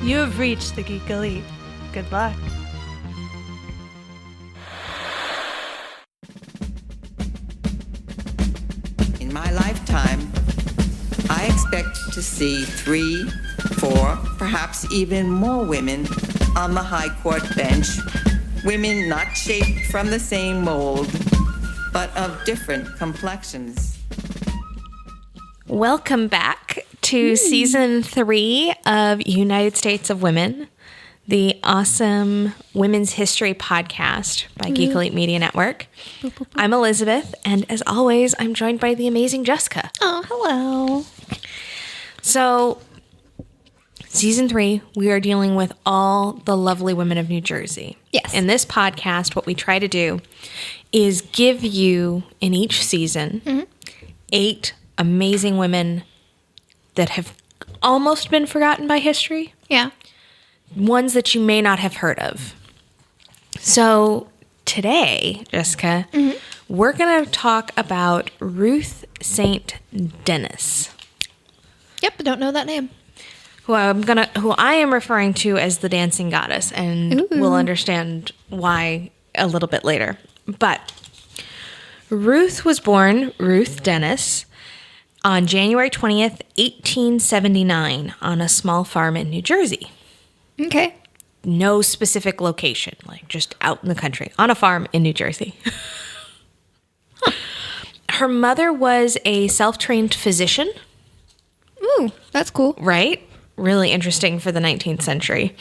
You have reached the Geek Elite. Good luck. In my lifetime, I expect to see 3, 4, perhaps even more women on the High Court bench. Women not shaped from the same mold, but of different complexions. Welcome back to Season 3 of United States of Women, the awesome women's history podcast by Geek Elite Media Network. I'm Elizabeth, and as always, I'm joined by the amazing Jessica. Oh, hello. So, Season 3, we are dealing with all the lovely women of New Jersey. Yes. In this podcast, what we try to do is give you, in each season, 8 amazing women that have almost been forgotten by history. Yeah. Ones that you may not have heard of. So today, Jessica, we're going to talk about Ruth St. Denis, Yep, I don't know that name. who I am referring to as the dancing goddess, and we'll understand why a little bit later. But Ruth was born Ruth Denis on January 20th, 1879, on a small farm in New Jersey. Okay. No specific location, like just out in the country, on a farm in New Jersey. Her mother was a self-trained physician. Ooh, that's cool. Right? Really interesting for the 19th century.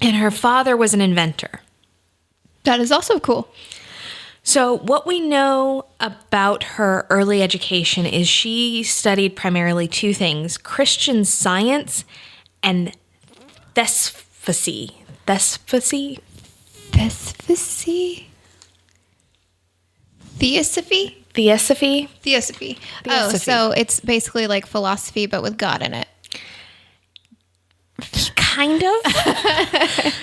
And her father was an inventor. That is also cool. So what we know about her early education is she studied primarily 2 things: Christian Science and thespicy. Thespicy? Thespicy? Theosophy? Theosophy? Theosophy. Oh, Theosophy. so it's basically like philosophy, but with God in it. Kind of.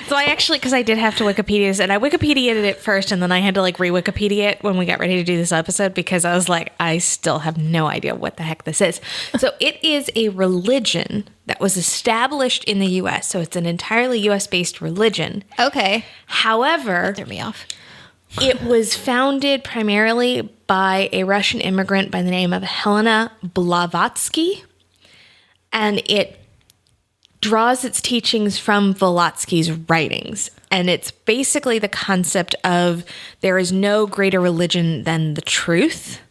So I actually, because I did have to Wikipedia this, and I Wikipedia'd it first, and then I had to like re-Wikipedia it when we got ready to do this episode, because I was like, I still have no idea what the heck this is. So it is a religion that was established in the U.S., so it's an entirely U.S.-based religion. Okay. However, Threw me off. it was founded primarily by a Russian immigrant by the name of Helena Blavatsky, and it draws its teachings from Blavatsky's writings. And it's basically the concept of there is no greater religion than the truth.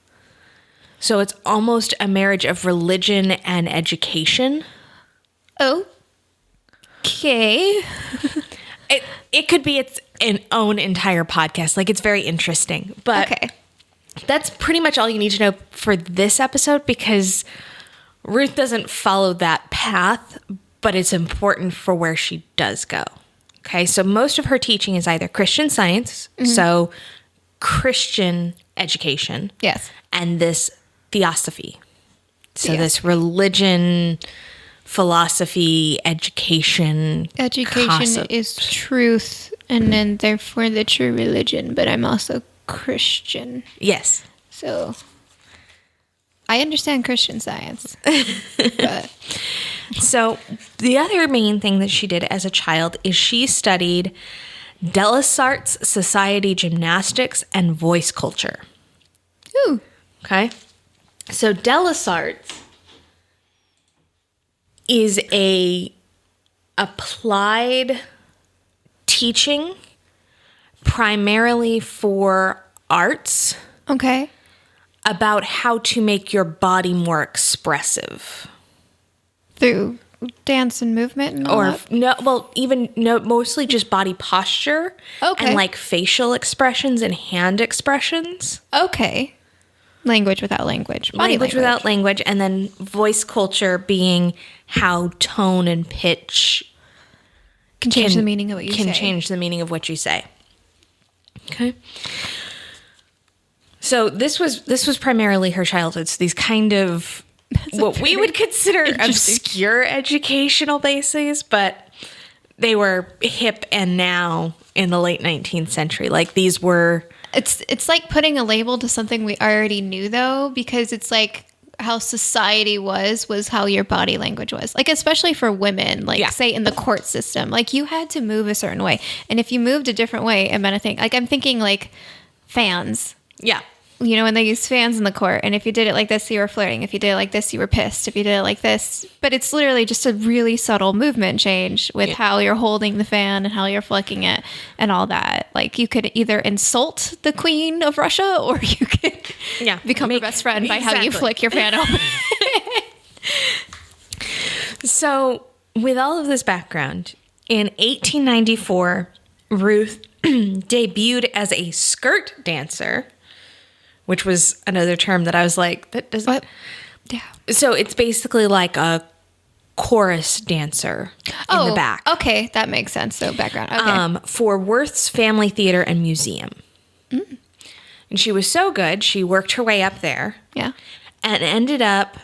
So it's almost a marriage of religion and education. Okay. It could be its own entire podcast. Like, it's very interesting. But Okay. that's pretty much all you need to know for this episode, because Ruth doesn't follow that path, but it's important for where she does go. Okay, so most of her teaching is either Christian Science, so Christian education, Yes. and this theosophy. So this religion, philosophy, education. Education concept. is truth, and then therefore the true religion, but I'm also Christian. Yes. So I understand Christian Science. But So the other main thing that she did as a child is she studied Delisart's society gymnastics and voice culture. ooh, Okay. So Delisart's is a applied teaching primarily for arts okay. about how to make your body more expressive. Through dance and movement and all Or that? mostly just body posture. Okay. And like facial expressions and hand expressions. Okay. Language without language. Body Language without language. And then voice culture being how tone and pitch can change the meaning of what you say. can change the meaning of what you say. Okay. So this was primarily her childhood. So these kind of what we would consider obscure educational bases, but they were hip and now in the late 19th century. Like these were... It's like putting a label to something we already knew, though, because it's like how society was how your body language was. Like, especially for women, like say in the court system, like you had to move a certain way. And if you moved a different way, it meant a thing. Like I'm thinking like fans. Yeah. You know, when they use fans in the court, and if you did it like this, you were flirting. If you did it like this, you were pissed. If you did it like this, but it's literally just a really subtle movement change with how you're holding the fan and how you're flicking it and all that. Like you could either insult the queen of Russia, or you could become her best friend by how you flick your fan open. So, with all of this background, in 1894, Ruth debuted as a skirt dancer, which was another term that I was like, that doesn't. What? Yeah. So it's basically like a chorus dancer in the back. Okay, that makes sense. So background. Okay. For Worth's Family Theater and Museum. Mm. And she was so good, she worked her way up there. Yeah. And ended up,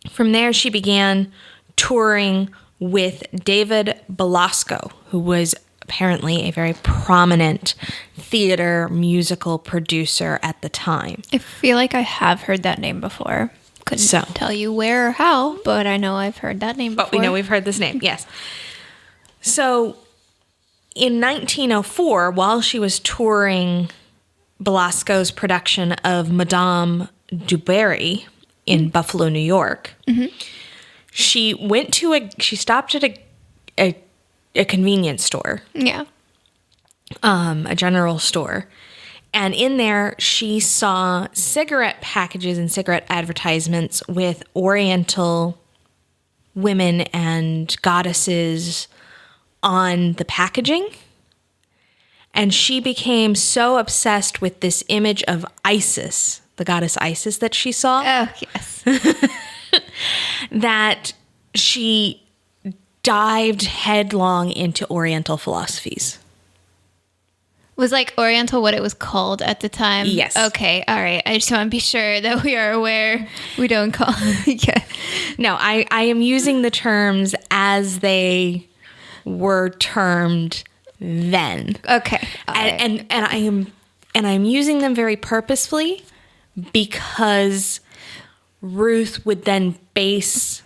from there she began touring with David Belasco, who was apparently a very prominent theater musical producer at the time. I feel like I have heard that name before. Couldn't tell you where or how, but I know I've heard that name before. But we know we've heard this name, yes. So in 1904, while she was touring Belasco's production of Madame du Barry in Buffalo, New York, she stopped at a convenience store. Yeah. A general store. And in there, she saw cigarette packages and cigarette advertisements with Oriental women and goddesses on the packaging. And she became so obsessed with this image of Isis, the goddess Isis that she saw. Oh, yes. That she dived headlong into Oriental philosophies. Was like Oriental what it was called at the time? Yes. Okay, all right. I just want to be sure that we are aware we don't call yeah. No, I am using the terms as they were termed then. Okay. And I'm using them very purposefully because Ruth would then base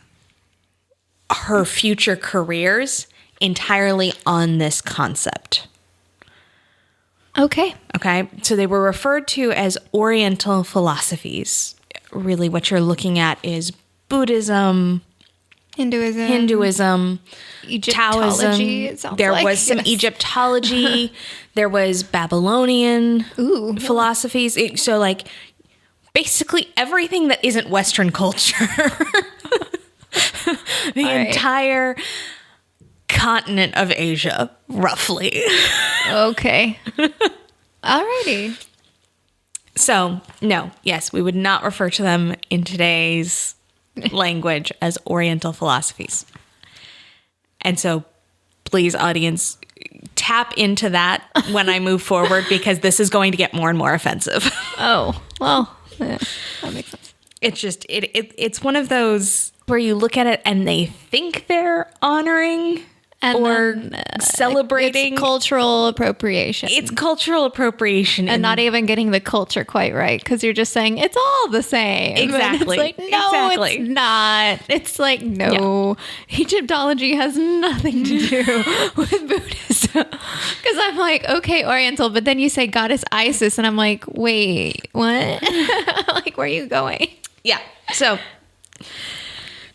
her future careers entirely on this concept. Okay. Okay. So they were referred to as Oriental philosophies. Really what you're looking at is Buddhism, Hinduism, Egyptology, Taoism. There was some Egyptology. There was Babylonian philosophies. So like basically everything that isn't Western culture. The entire continent of Asia, roughly. Okay. Alrighty. So, no, yes, we would not refer to them in today's language as Oriental philosophies. And so, please, audience, tap into that when I move forward because this is going to get more and more offensive. Oh, well, yeah, that makes sense. It's just, it's one of those where you look at it and they think they're honoring or celebrating. It's cultural appropriation. It's cultural appropriation. And not even getting the culture quite right because you're just saying it's all the same. Exactly. And it's like, no, it's not. It's like, no. Yeah. Egyptology has nothing to do with Buddhism. Because I'm like, okay, Oriental, but then you say goddess Isis, and I'm like, wait, what? Like, where are you going? Yeah. So...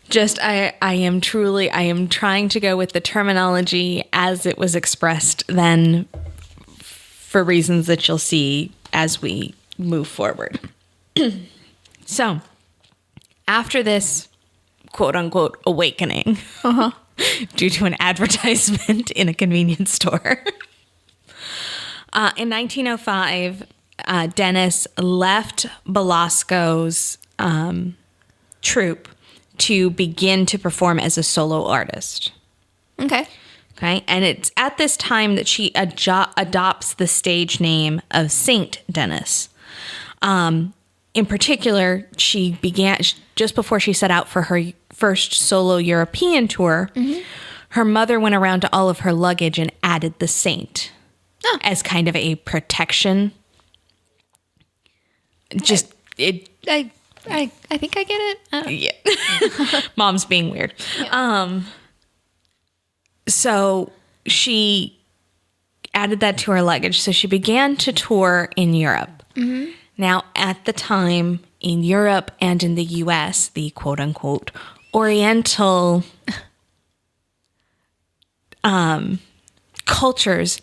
Just, I am trying to go with the terminology as it was expressed then for reasons that you'll see as we move forward. So, after this quote unquote awakening due to an advertisement in a convenience store, in 1905, Denis left Belasco's troupe to begin to perform as a solo artist. Okay. Okay. And it's at this time that she adopts the stage name of Saint Denis. In particular, she began, just before she set out for her first solo European tour, her mother went around to all of her luggage and added the saint as kind of a protection. I think I get it. Yeah. Mom's being weird. Yeah. So she added that to her luggage. So she began to tour in Europe. Mm-hmm. Now, at the time in Europe and in the US, the quote unquote Oriental cultures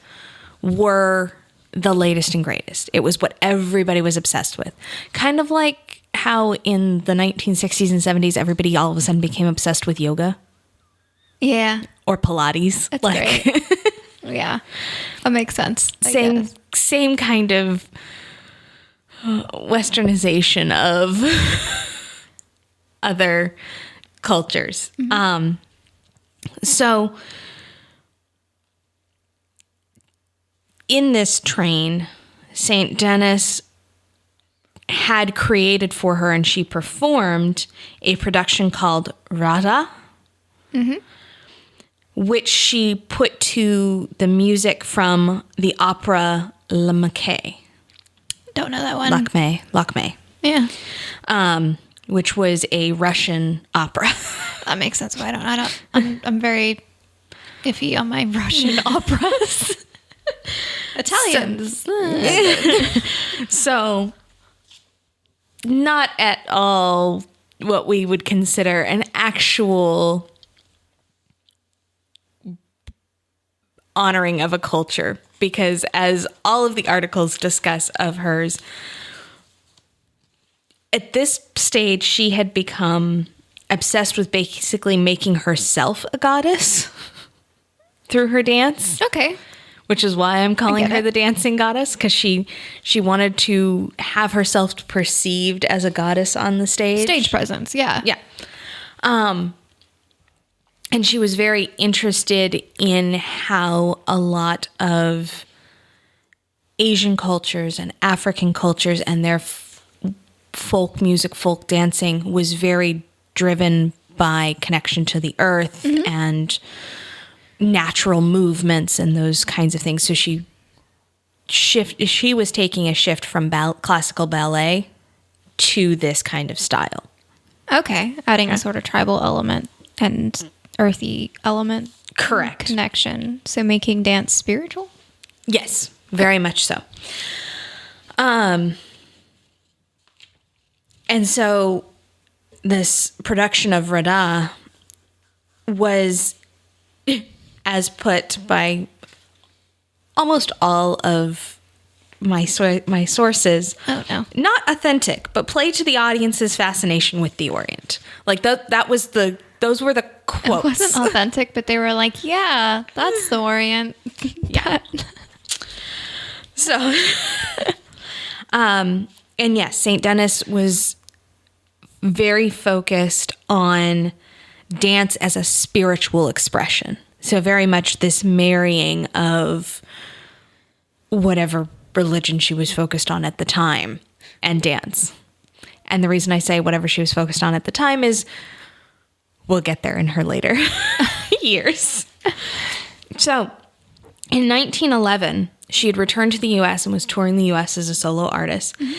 were the latest and greatest. It was what everybody was obsessed with. Kind of like how in the 1960s and 70s, everybody all of a sudden became obsessed with yoga. Yeah. Or Pilates. That's great. Yeah. That makes sense. Same kind of westernization of other cultures. Mm-hmm. So in this train, St. Denis had created for her, and she performed a production called Radha, which she put to the music from the opera Le Maquis. Don't know that one. Lakme. Yeah. Which was a Russian opera. That makes sense. Why I'm very iffy on my Russian operas. Italians. So, not at all what we would consider an actual honoring of a culture, because as all of the articles discuss of hers, at this stage, she had become obsessed with basically making herself a goddess through her dance. Okay. Which is why I'm calling her the dancing goddess, because she wanted to have herself perceived as a goddess on the stage. Stage presence, yeah. Yeah. And she was very interested in how a lot of Asian cultures and African cultures and their folk music, folk dancing was very driven by connection to the earth and natural movements and those kinds of things. So she was taking a shift from classical ballet to this kind of style. Okay. Adding a sort of tribal element and earthy element. Correct. Connection. So making dance spiritual? Yes, very much so. And so this production of Radha was, as put by almost all of my sources, not authentic, but play to the audience's fascination with the Orient. Like those were the quotes. It wasn't authentic, but they were like, yeah, that's the Orient. Yeah. So, and yes, St. Denis was very focused on dance as a spiritual expression. So very much this marrying of whatever religion she was focused on at the time and dance. And the reason I say whatever she was focused on at the time is we'll get there in her later years. So in 1911, she had returned to the U.S. and was touring the U.S. as a solo artist. Mm-hmm.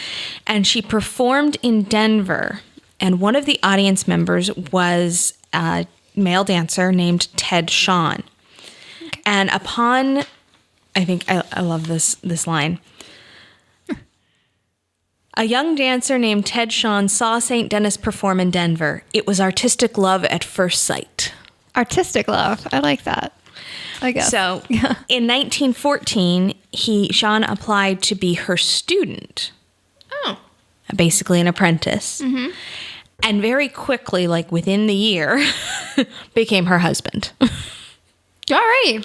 And she performed in Denver. And one of the audience members was a male dancer named Ted Shawn. Okay. And upon, I think I love this line. A young dancer named Ted Shawn saw St. Denis perform in Denver. It was artistic love at first sight. Artistic love. I like that. I guess. So in 1914, Shawn applied to be her student. Oh. Basically an apprentice. Mm-hmm. And very quickly, like within the year, became her husband. All right.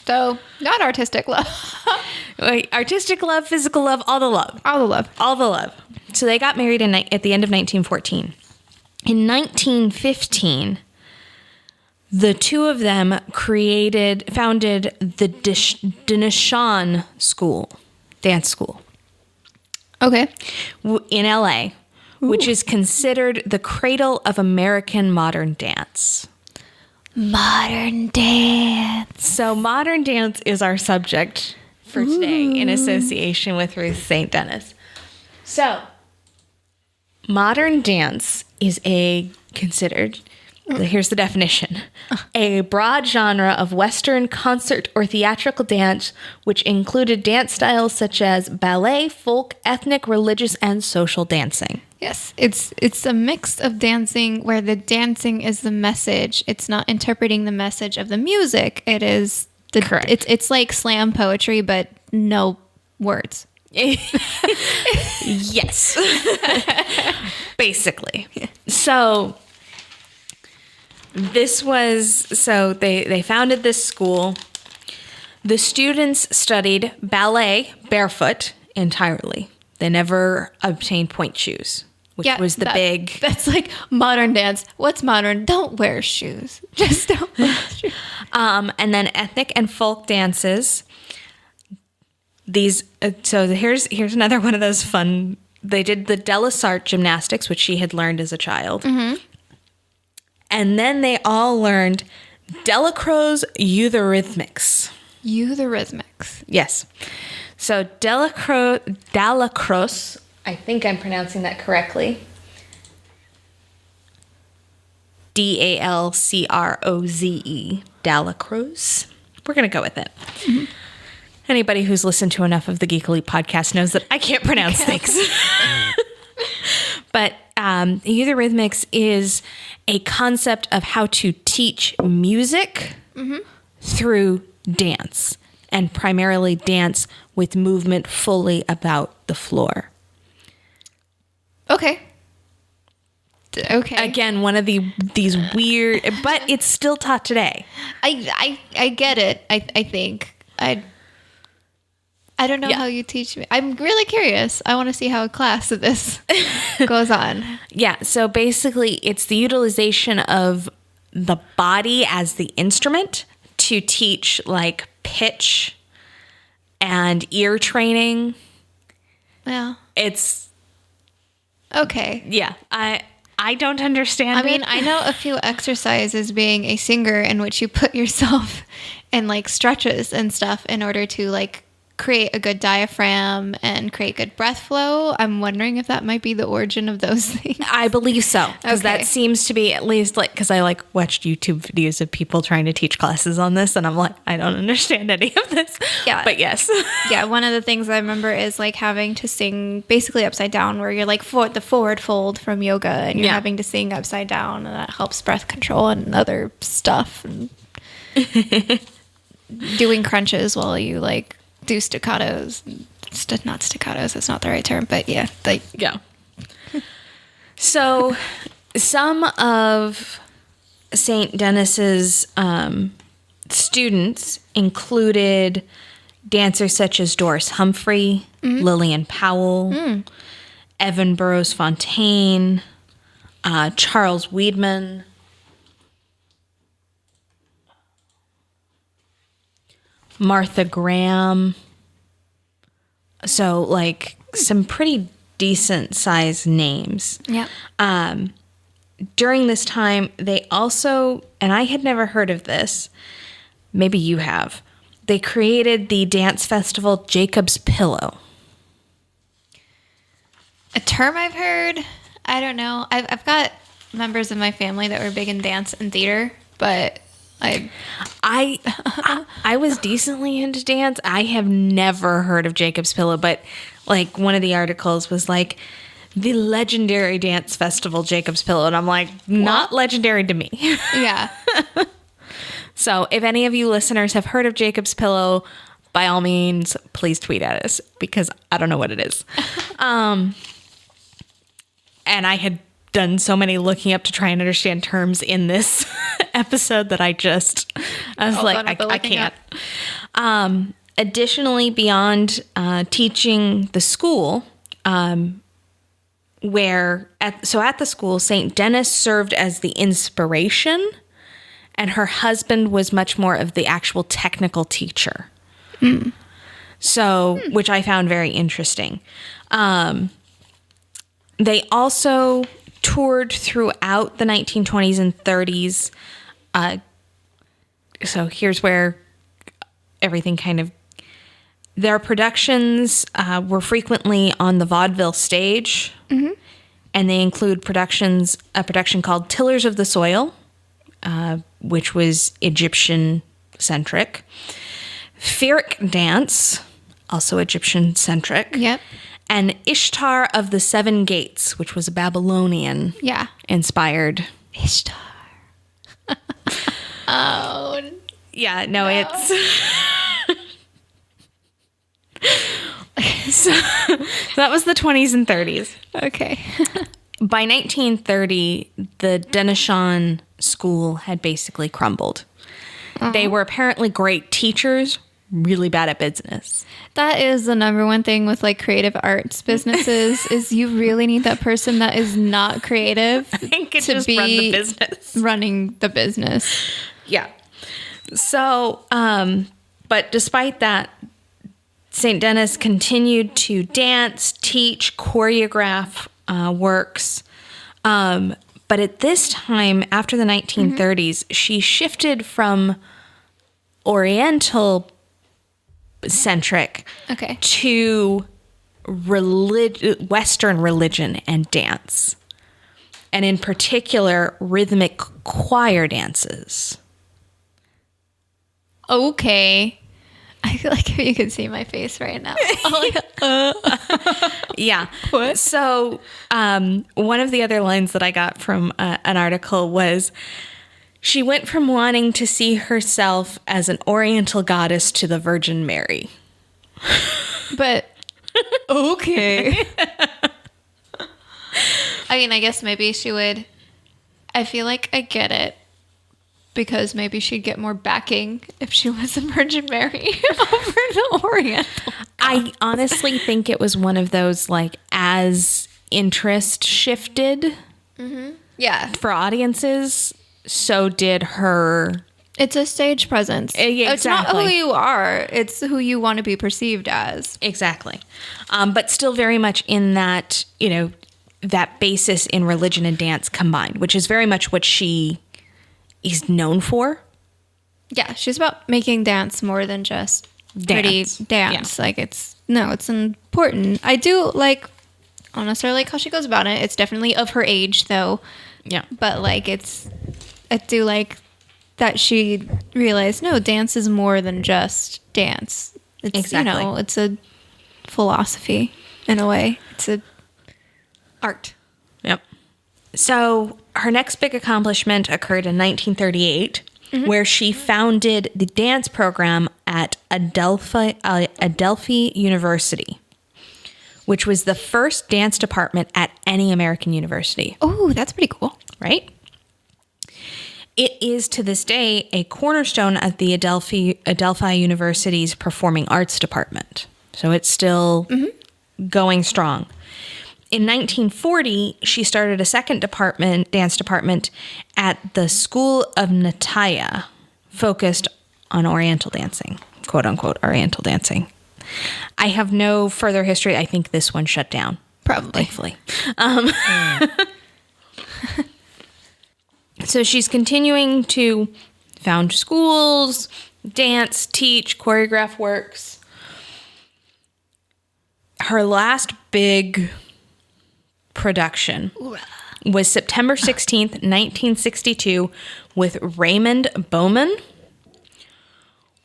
So not artistic love. Artistic love, physical love, all the love. All the love. All the love. So they got married at the end of 1914. In 1915, the two of them founded the Denishawn school, dance school. Okay. In LA, which is considered the cradle of American modern dance. Modern dance. So modern dance is our subject for today in association with Ruth St. Denis. So Modern dance is here's the definition, a broad genre of Western concert or theatrical dance, which included dance styles such as ballet, folk, ethnic, religious, and social dancing. Yes, it's a mix of dancing where the dancing is the message. It's not interpreting the message of the music. It is Correct. It's like slam poetry, but no words. Yes. Basically. So they founded this school. The students studied ballet barefoot entirely. They never obtained point shoes, which was big. That's like modern dance. What's modern? Don't wear shoes. Just don't wear shoes. And then ethnic and folk dances. These so here's another one of those fun. They did the Delisart gymnastics, which she had learned as a child, and then they all learned Delacroix Euthyrhythmics. Euthyrhythmics. Yes. So Delacroix, I think I'm pronouncing that correctly. Dalcroze. Delacroix. We're going to go with it. Mm-hmm. Anybody who's listened to enough of the Geek Elite podcast knows that I can't pronounce things. But Euthyrhythmics is a concept of how to teach music through dance, and primarily dance with movement fully about the floor. Okay. Again, one of these weird, but it's still taught today. I get it. I think I don't know how you teach me. I'm really curious. I want to see how a class of this goes on. Yeah. So basically, it's the utilization of the body as the instrument to teach like pitch and ear training. Yeah. It's okay. Yeah. I don't understand. I mean, I know a few exercises being a singer in which you put yourself in like stretches and stuff in order to like create a good diaphragm and create good breath flow. I'm wondering if that might be the origin of those things. I believe so. Because Okay. that seems to be at least like, because I like watched YouTube videos of people trying to teach classes on this, and I'm like, I don't understand any of this. Yeah. But yes. Yeah, one of the things I remember is like having to sing basically upside down, where you're like the forward fold from yoga, and you're having to sing upside down, and that helps breath control and other stuff. And doing crunches while you like do staccatos. Not staccatos, that's not the right term, but yeah. Yeah. So some of St. Denis's students included dancers such as Doris Humphrey, Lillian Powell, Evan Burroughs Fontaine, Charles Weidman, Martha Graham. So like some pretty decent sized names. Yeah. During this time, they also, and I had never heard of this, maybe you have, they created the dance festival Jacob's Pillow. A term I've heard, I don't know. I've got members of my family that were big in dance and theater, but I was decently into dance. I have never heard of Jacob's Pillow, but like one of the articles was like the legendary dance festival Jacob's Pillow, and I'm like, not legendary to me. Yeah. So if any of you listeners have heard of Jacob's Pillow, by all means, please tweet at us, because I don't know what it is. And I had done so many looking up to try and understand terms in this episode that I was like, I can't. Additionally, beyond teaching the school, at the school, St. Denis served as the inspiration, and her husband was much more of the actual technical teacher. So, which I found very interesting. They also toured throughout the 1920s and 30s. So here's where everything kind of... Their productions were frequently on the vaudeville stage. And they include a production called Tillers of the Soil, which was Egyptian-centric. Pharaoh Dance, also Egyptian-centric. Yep. And Ishtar of the Seven Gates, which was a Babylonian inspired. Ishtar. Oh. Yeah, no, it's... so that was the 20s and 30s. Okay. By 1930, the Denishawn school had basically crumbled. They were apparently great teachers, really bad at business. That is the number one thing with like creative arts businesses is you really need that person that is not creative And could just run the business. running the business. Yeah. So, but despite that, St. Denis continued to dance, teach, choreograph works. But at this time, after the 1930s, she shifted from Oriental-centric to Western religion and dance. And in particular, rhythmic choir dances. Okay. I feel like you can see my face right now. Yeah. What? So one of the other lines that I got from an article was, she went from wanting to see herself as an Oriental goddess to the Virgin Mary. But, okay. I mean, I guess maybe she would. I feel like I get it. Because maybe she'd get more backing if she was a Virgin Mary over the Oriental. I honestly think it was one of those, like, as interest shifted for audiences, so did her. It's a stage presence. Exactly. It's not who you are. It's who you want to be perceived as. Exactly. But still very much in that, that basis in religion and dance combined, which is very much what she is known for. Yeah, she's about making dance more than just pretty dance. Yeah. Like it's important. I do like, honestly, I like how she goes about it. It's definitely of her age though. Yeah. But like I do like that she realized, no, dance is more than just dance. It's, exactly. It's a philosophy in a way. It's a art. Yep. So her next big accomplishment occurred in 1938, where she founded the dance program at Adelphi University, which was the first dance department at any American university. Oh, that's pretty cool. Right? It is to this day a cornerstone of the Adelphi University's Performing Arts Department. So it's still going strong. In 1940, she started a second dance department at the School of Natya, focused on Oriental dancing, quote unquote, Oriental dancing. I have no further history. I think this one shut down. Probably. Thankfully. So she's continuing to found schools, dance, teach, choreograph works. Her last big production was September 16th, 1962 with Raymond Bowman,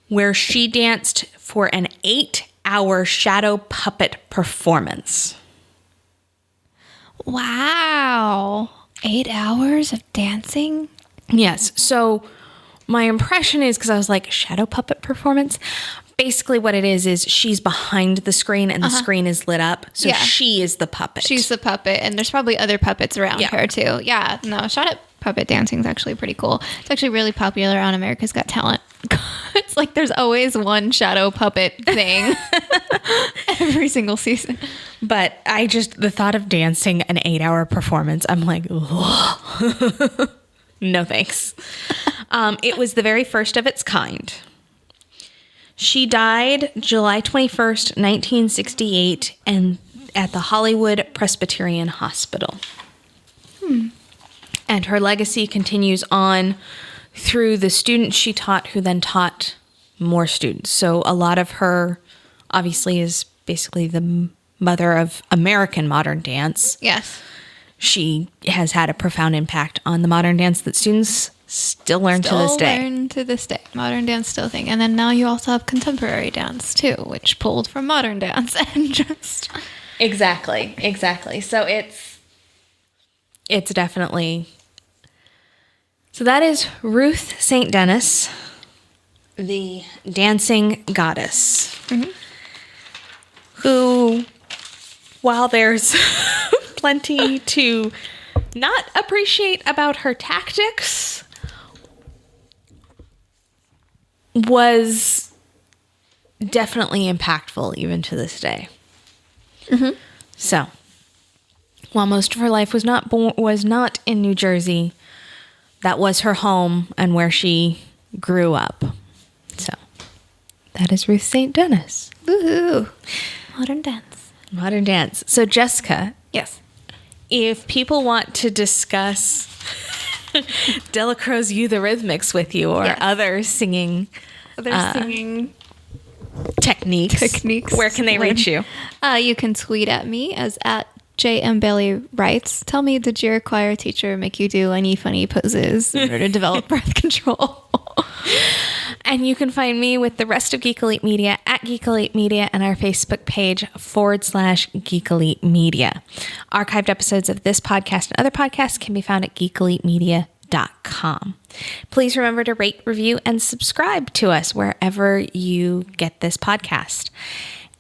where she danced for an 8-hour shadow puppet performance. Wow. 8 hours of dancing? Yes. So my impression is, because I was like, shadow puppet performance? Basically what it is she's behind the screen and the screen is lit up. So she is the puppet. She's the puppet. And there's probably other puppets around her too. Yeah. No, shadow puppet dancing is actually pretty cool. It's actually really popular on America's Got Talent. It's like there's always one shadow puppet thing every single season. But the thought of dancing an 8-hour performance, I'm like, no thanks. It was the very first of its kind. She died July 21st, 1968, and at the Hollywood Presbyterian Hospital. And her legacy continues on through the students she taught, who then taught more students. So a lot of her, obviously, is basically the mother of American modern dance. Yes. she has had a profound impact on the modern dance that students still learn to this day. Learn to this day. Modern dance still thing. And then now you also have contemporary dance too, which pulled from modern dance and just... Exactly. So it's definitely... So that is Ruth St. Denis, the dancing goddess, who, while there's plenty to not appreciate about her tactics, was definitely impactful even to this day. So, while most of her life was not in New Jersey, that was her home and where she grew up. So, that is Ruth St. Denis. Woohoo. Modern dance. So, Jessica. Yes. If people want to discuss Delacroix's Euthyrhythmics with you or other singing techniques, where can they reach you? You can tweet at me as at @JMBaileyWrites. Tell me, did your choir teacher make you do any funny poses in order to develop breath control? And you can find me with the rest of Geek Elite Media at Geek Elite Media and our Facebook page /Geek Elite Media. Archived episodes of this podcast and other podcasts can be found at geekelitemedia.com. Please remember to rate, review, and subscribe to us wherever you get this podcast.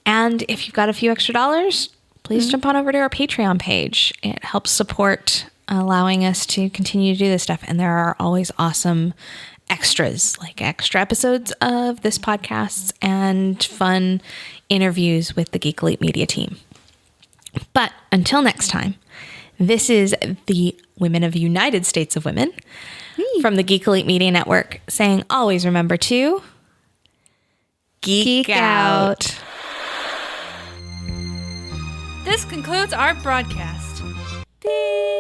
And if you've got a few extra dollars, please jump on over to our Patreon page. It helps support allowing us to continue to do this stuff. And there are always awesome extras, like extra episodes of this podcast and fun interviews with the Geek Elite Media team. But until next time, this is the Women of the United States of Women from the Geek Elite Media Network saying, always remember to geek out. This concludes our broadcast. Beep.